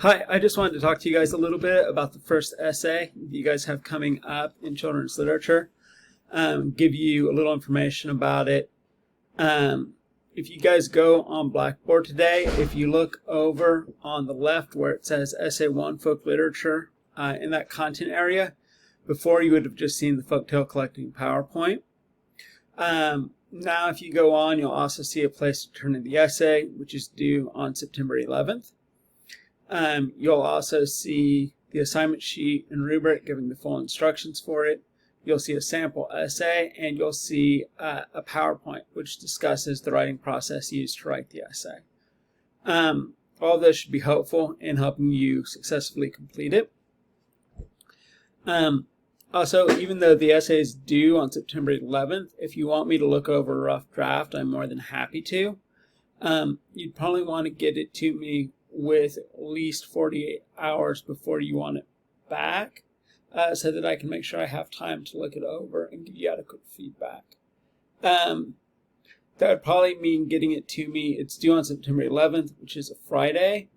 Hi, I just wanted to talk to you guys a little bit about the first essay that you guys have coming up in children's literature. Give you a little information about it. If you guys go on Blackboard today, if you look over on the left where it says Essay 1 Folk Literature, in that content area, before you would have just seen the folktale collecting PowerPoint. Now if you go on, you'll also see a place to turn in the essay, which is due on September 11th. You'll also see the assignment sheet and rubric giving the full instructions for it. You'll see a sample essay, and you'll see a PowerPoint which discusses the writing process used to write the essay. All of this should be helpful in helping you successfully complete it. Also, even though the essay is due on September 11th, if you want me to look over a rough draft, I'm more than happy to. You'd probably want to get it to me with at least 48 hours before you want it back, so that I can make sure I have time to look it over and give you adequate feedback. That would probably mean getting it to me. It's due on September 11th, which is a Friday.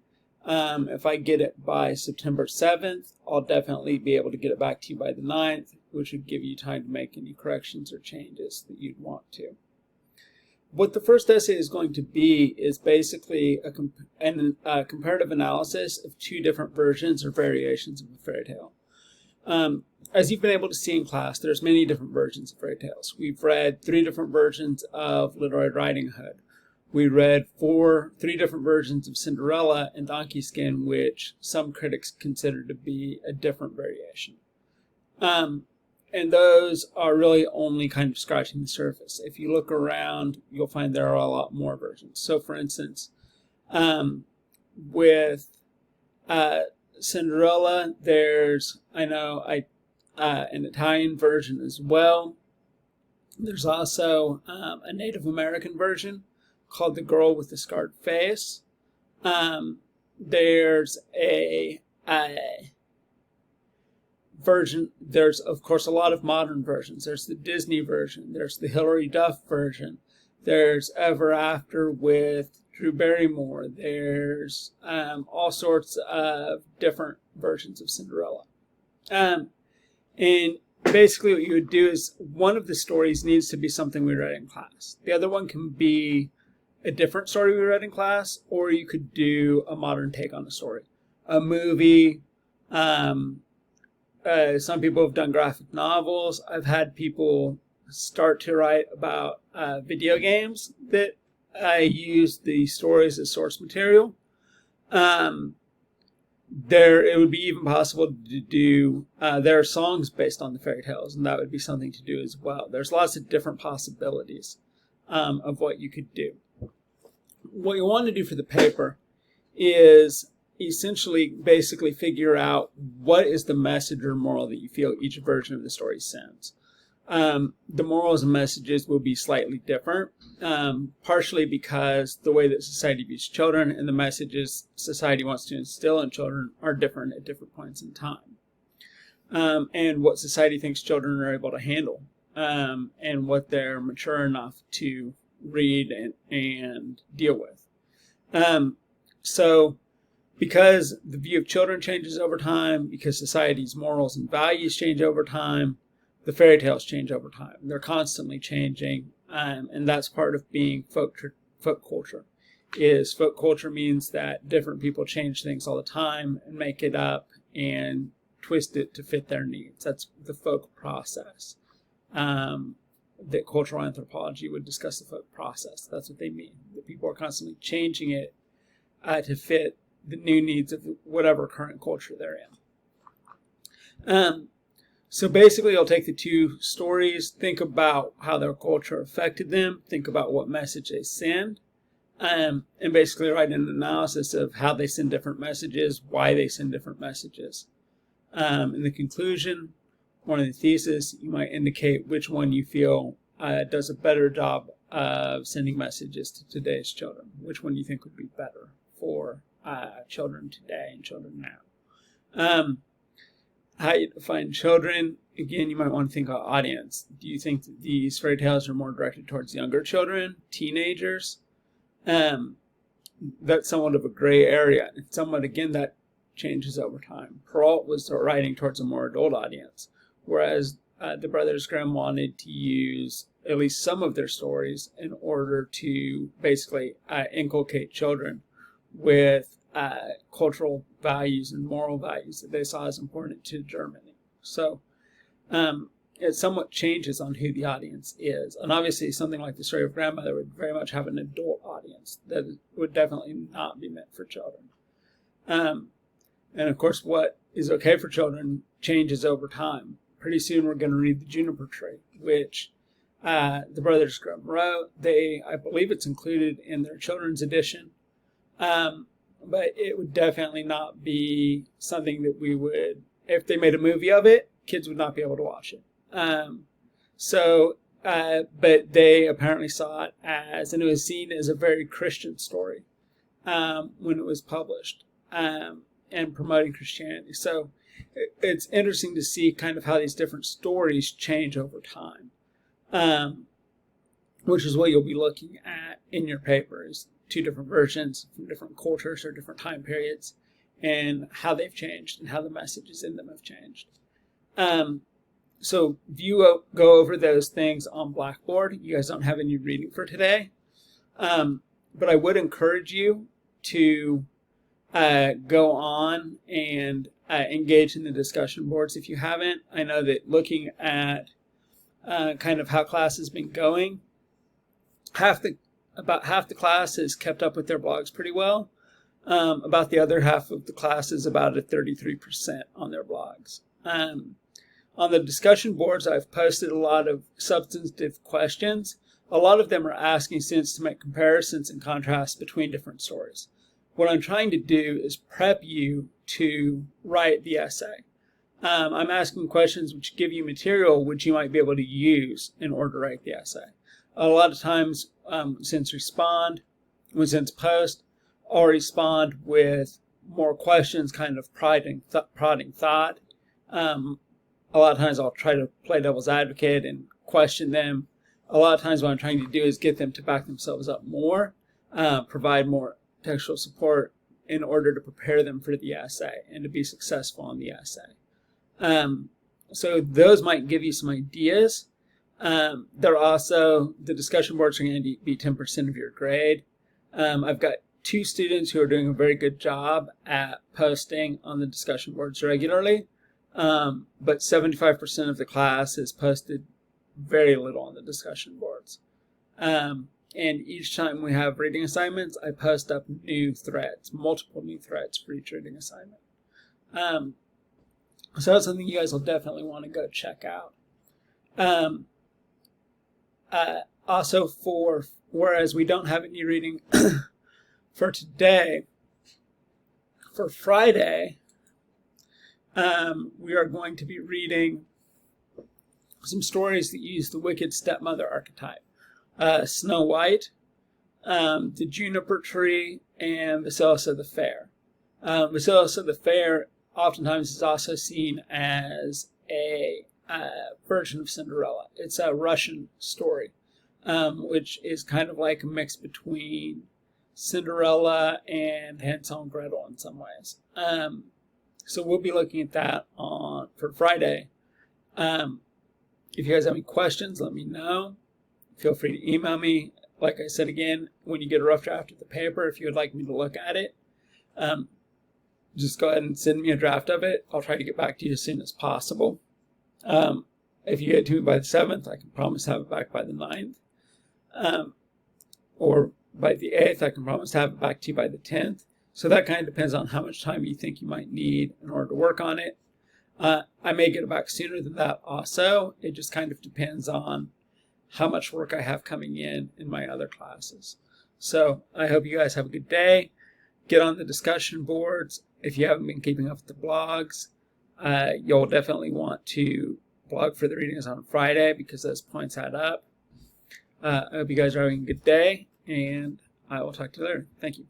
If I get it by September 7th, I'll definitely be able to get it back to you by the 9th, which would give you time to make any corrections or changes that you'd want to. What the first essay is going to be is basically a comparative analysis of two different versions or variations of a fairy tale. As you've been able to see in class, there's many different versions of fairy tales. We've read 3 different versions of Little Red Riding Hood. We read 3 different versions of Cinderella and Donkey Skin, which some critics consider to be a different variation. And those are really only kind of scratching the surface. If you look around, you'll find there are a lot more versions. So for instance, with Cinderella, there's, an Italian version as well. There's also a Native American version called The Girl with the Scarred Face. There's a version. There's, of course, a lot of modern versions. There's the Disney version. There's the Hilary Duff version. There's Ever After with Drew Barrymore. There's all sorts of different versions of Cinderella. And basically what you would do is one of the stories needs to be something we read in class. The other one can be a different story we read in class, or you could do a modern take on a story. A movie. Some people have done graphic novels. I've had people start to write about video games that use the stories as source material. It would be even possible to do, there are songs based on the fairy tales, and that would be something to do as well. There's lots of different possibilities of what you could do. What you want to do for the paper is essentially basically figure out what is the message or moral that you feel each version of the story sends. The morals and messages will be slightly different, partially because the way that society views children and the messages society wants to instill in children are different at different points in time. And what society thinks children are able to handle, and what they're mature enough to read and deal with. So because the view of children changes over time, because society's morals and values change over time, the fairy tales change over time. They're constantly changing, and that's part of being folk culture. Folk culture means that different people change things all the time and make it up and twist it to fit their needs. That's the folk process. That cultural anthropology would discuss the folk process. That's what they mean. That people are constantly changing it to fit the new needs of whatever current culture they're in. So basically, you'll take the 2 stories, think about how their culture affected them, think about what message they send, and basically write an analysis of how they send different messages, why they send different messages. In the conclusion, or in the thesis, you might indicate which one you feel does a better job of sending messages to today's children, which one you think would be better for children today and children now. How you define children, again, you might want to think about audience. Do you think that these fairy tales are more directed towards younger children, teenagers? That's somewhat of a gray area. It's somewhat, again, that changes over time. Perrault was writing towards a more adult audience, whereas the Brothers Grimm wanted to use at least some of their stories in order to basically inculcate children with cultural values and moral values that they saw as important to Germany. So it somewhat changes on who the audience is. And obviously something like The Story of Grandmother would very much have an adult audience that would definitely not be meant for children. And of course, what is okay for children changes over time. Pretty soon we're going to read The Juniper Tree, which the Brothers Grimm wrote. I believe it's included in their children's edition. But it would definitely not be something that we would, if they made a movie of it, kids would not be able to watch it. But they apparently saw it as, and it was seen as a very Christian story when it was published, and promoting Christianity. So it's interesting to see kind of how these different stories change over time, which is what you'll be looking at in your papers. 2 different versions from different cultures or different time periods, and how they've changed and how the messages in them have changed. So if you go over those things on Blackboard, you guys don't have any reading for today, but I would encourage you to go on and engage in the discussion boards if you haven't. I know that looking at kind of how class has been going, about half the class has kept up with their blogs pretty well. About the other half of the class is about at 33% on their blogs. On the discussion boards, I've posted a lot of substantive questions. A lot of them are asking students to make comparisons and contrasts between different stories. What I'm trying to do is prep you to write the essay. I'm asking questions which give you material which you might be able to use in order to write the essay. A lot of times, when students post, I'll respond with more questions, kind of prodding thought. A lot of times I'll try to play devil's advocate and question them. A lot of times what I'm trying to do is get them to back themselves up more, provide more textual support in order to prepare them for the essay and to be successful in the essay. So those might give you some ideas. They're also, the discussion boards are going to be 10% of your grade. I've got 2 students who are doing a very good job at posting on the discussion boards regularly, but 75% of the class has posted very little on the discussion boards. And each time we have reading assignments, I post up new threads, multiple new threads for each reading assignment. So that's something you guys will definitely want to go check out. Also, whereas we don't have any reading for today, for Friday, we are going to be reading some stories that use the wicked stepmother archetype. Snow White, The Juniper Tree, and Vasilisa the Fair. Vasilisa the Fair oftentimes is also seen as a version of Cinderella. It's a Russian story, which is kind of like a mix between Cinderella and Hansel and Gretel in some ways. So we'll be looking at that for Friday. If you guys have any questions, let me know. Feel free to email me. Like I said again, when you get a rough draft of the paper, if you would like me to look at it, just go ahead and send me a draft of it. I'll try to get back to you as soon as possible. If you get it to me by the 7th, I can promise to have it back by the 9th. Or by the 8th, I can promise to have it back to you by the 10th. So that kind of depends on how much time you think you might need in order to work on it. I may get it back sooner than that also. It just kind of depends on how much work I have coming in my other classes. So I hope you guys have a good day. Get on the discussion boards. If you haven't been keeping up with the blogs, you'll definitely want to blog for the readings on Friday because those points add up. I hope you guys are having a good day, and I will talk to you later. Thank you.